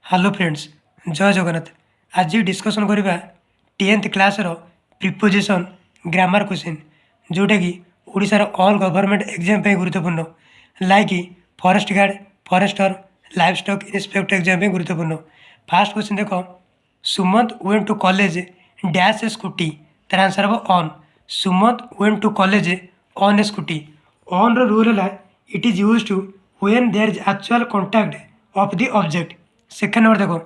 Hello friends, जय जगन्नाथ। आज discussion करवा 10th class preposition grammar question जोटा कि ओडिशार ऑल गवर्नमेंट एग्जाम पे गुरुत्वपूर्ण like forest guard, forester, livestock inspector exam पे गुरुत्वपूर्ण। फास्ट क्वेश्चन देखो, Sumant went to college dash a scooty. तार आंसर हम on. Sumant went to college on a scooty. On rule है it is use to when there is actual contact of the object. Second number देखो,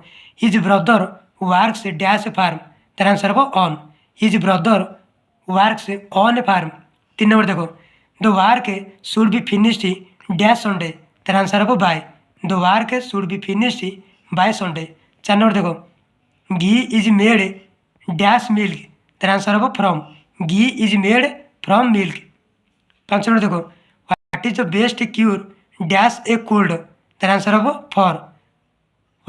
his brother works dash farm. तार answer हम on. His brother works on a farm. तीन number देखो, the work should be finished dash Sunday. तार answer हम by. The work should be finished by Sunday. चार number देखो, ghee is made dash milk. तार answer हम from. Ghee is made from milk. पाँच number देखो, what is the best cure dash a cold. तार answer हम for.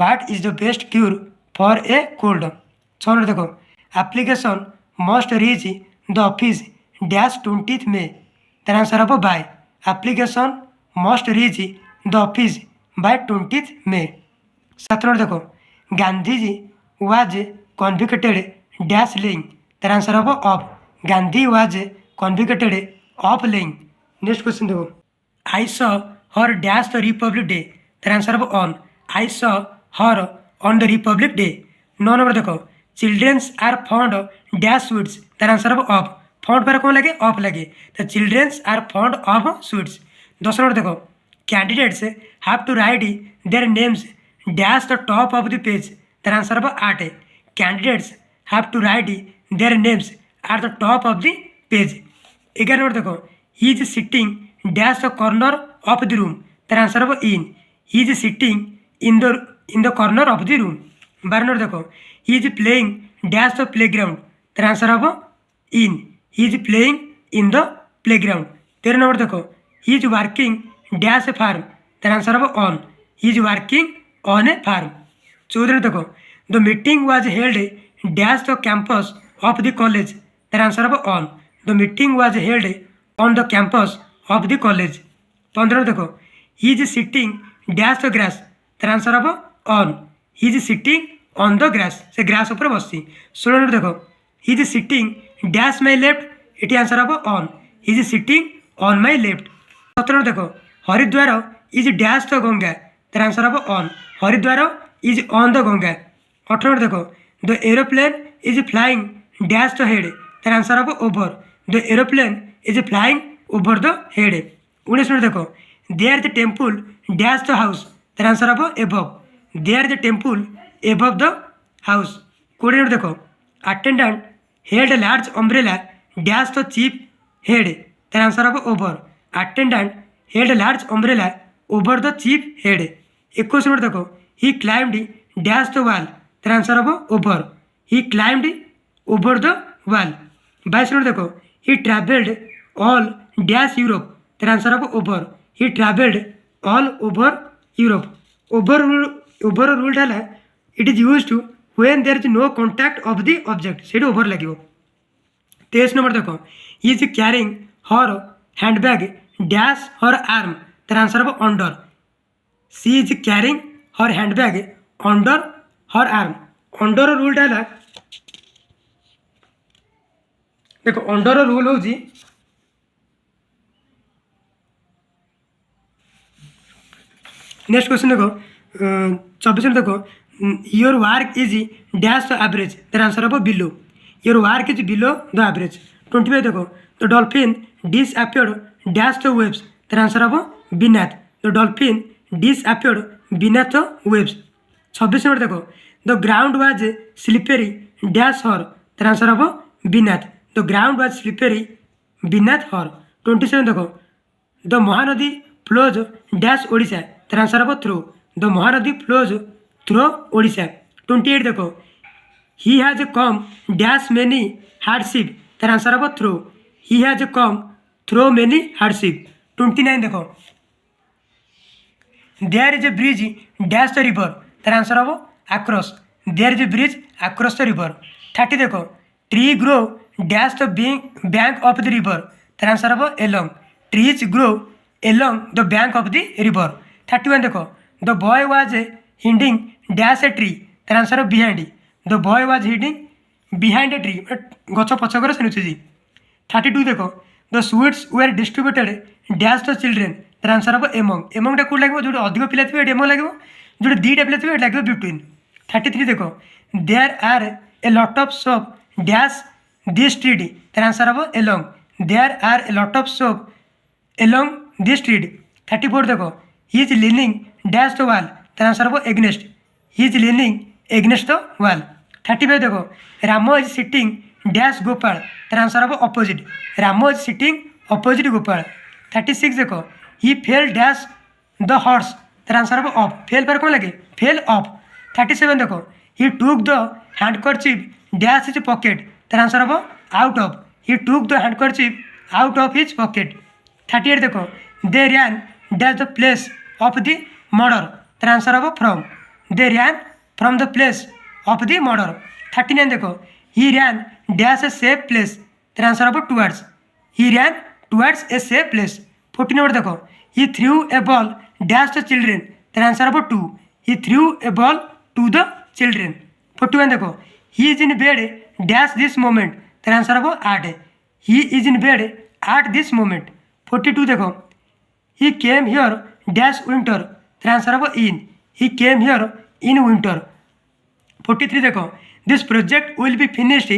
What is the best cure for a cold. छः number देखो, application must reach the office dash 20th May। तार answer हम by. Application must reach the office by 20th May। सात number देखो, Gandhiji was convicted dash lying. तार answer हम of. Gandhi was convicted of lying. Next question देखो, I saw her dash the Republic Day. तार answer हम on. I saw her on the Republic Day. 9 number देखो, childrens are fond dash sweets. तार answer हम of. Fond पर कौन लगे? Of लगे, तो children's are fond of sweets. 10 number देखो, candidates have to write their names dash the top of the page. तार आंसर हम 8 है। Candidates have to write their names at the top of the page. 11 number देखो, he is sitting dash the corner of the room. तार answer हम in. He is sitting in the corner of the room. 12 number देखो, he is playing dash the playground. तार answer हम in. He is playing in the playground. 13 number देखो, he is working dash a farm. तार answer हम on. He is working on a farm. 14 number देखो, the meeting was held dash the campus of the college. तार answer हम on. The meeting was held on the campus of the college. 15 देखो, he is sitting dash the grass. तार answer हम on. He is sitting on the grass, से grass ऊपर बसी। 16 number देखो, he is sitting dash my left. ये answer हम on. He is sitting on my left. 17 number देखो, Haridwar is dash the Ganga. तार आंसर हम on. Haridwar is on the Ganga. 18 number देखो, the aeroplane is flying dash the head. तार answer हम over. The aeroplane is flying over the head. 19 number देखो, there the temple dash the house. तार answer हम above. There the temple above the house. 20 number देखो, attendant held large umbrella dash the chief head. तार answer हम over. Attendant held large umbrella over the chief head. 21 number देखो, he climbed dash the wall. तार answer हम over. He climbed over the wall. 22 number देखो, he travelled all dash Europe. तार answer हम over. ही travelled all over Europe. Over rule है it is use to when there is no contact of the object, से over लगे। 23 number देखो, he is carrying her handbag dash her arm. तार answer हम under. She is carrying her handbag under her arm. Under rule है देखो, under rule हूँ next question देखो, 24 में देखो, your work is dash the average. तार आंसर हम below. Your work is below the average. 25 देखो, the dolphin disappeared dash the waves. तार आंसर हम beneath. The dolphin disappeared beneath the waves. 26 number देखो, the ground was slippery dash her. तार answer हम beneath. The ground was slippery beneath her. 27 देखो, the Mahanadi flows dash Odisha. तार answer हम through. The Mahanadi flows through Odisha. 28 देखो, he has come dash many hardship. तार answer हम through. He has come through many hardship. 29 देखो, there is a bridge dash the river. तार answer हम across. There is a bridge across the river. 30 देखो, tree grow dash the bank of the river. तार answer हम along. Trees grow along the bank of the river. 31 देखो, the boy was hiding dash a tree तार answer behind the boy was hiding behind a tree गच पछकर से नुचुची 32 देख the sweets were distributed dash the children तार answer हम एमंगटा कौट लगे जो अधिक पिला थे एमंग लगे जो दुईटा पिला थे लगे बिटवीन 33 देख देयर आर ए लट of soap dash this tree तार आंसर हम एलंग देयर आर ए लट of soap along this tree 34 देख he is leaning dash the wall तार आंसर हम against he is leaning against the वाल 35 देखो Ram is sitting dash Gopal तार answer हम opposite Ram is sitting opposite Gopal 36 देखो ही फेल डैश द हॉर्स तार आंसर हम ऑफ फेल पर कौन लगे फेल ऑफ 37 देखो he took the handkerchief dash his pocket तार आंसर हम out of he took the handkerchief out of his pocket 38 देखो they ran dash the place of the murder तार answer हम from they ran from the place of the murder 39 देखो he ran dash a safe place तार answer हम towards he ran towards a safe place 40 number देखो he threw a ball dash the children तार answer हम to he threw a ball to the children 41 देखो he is in bed dash this moment तार answer हम at he is in bed at this moment 42 देखो he came here dash winter तार answer हम in he came here in winter 43 देखो this project will be finished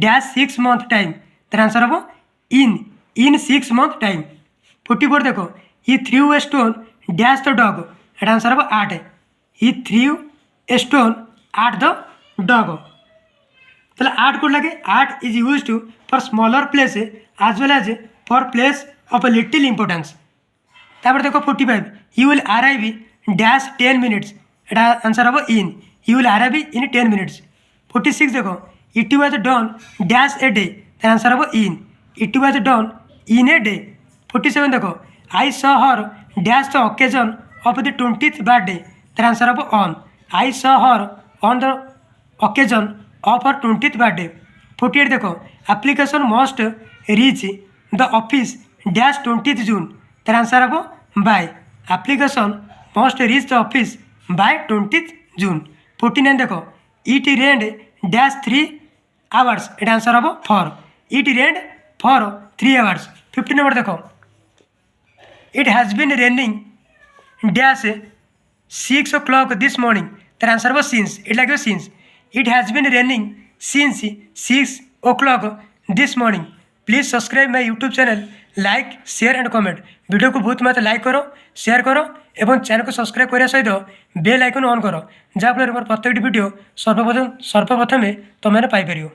dash 6 month time तार answer हम in 6 month time 44 देखो he threw a stone dash the dog at answer हम at he threw a stone at the dog ताहले at को लगे at is use to for smaller place as well as for place of a little importance तापर देखो 45 he will arrive dash 10 minutes एटा answer हम in he will arrive in 10 minutes 46 देखो it was done dash a day तार answer हम इन it was done in a day 47 देखो I saw her dash the occasion of the 20th birthday तार answer हम on I saw her on the occasion of her 20th birthday 48 देखो application must reach the office dash 20th June तार answer हम by application must reach the office by 20th June 49 देखो it rained dash 3 hours एटा answer हम for it rained for 3 hours 50 number देखो it has been raining dash 6 o'clock this morning तार answer हम since it लगे since it has been raining since 6 o'clock this morning please subscribe my YouTube channel like share and comment video को बहुत मत like करो share करो एवं channel को सब्सक्राइब करने सहित बेल आइकन ऑन करो जहाँफल मोर प्रत्येक वीडियो सर्वप्रथम तुम मैंने पाइपर।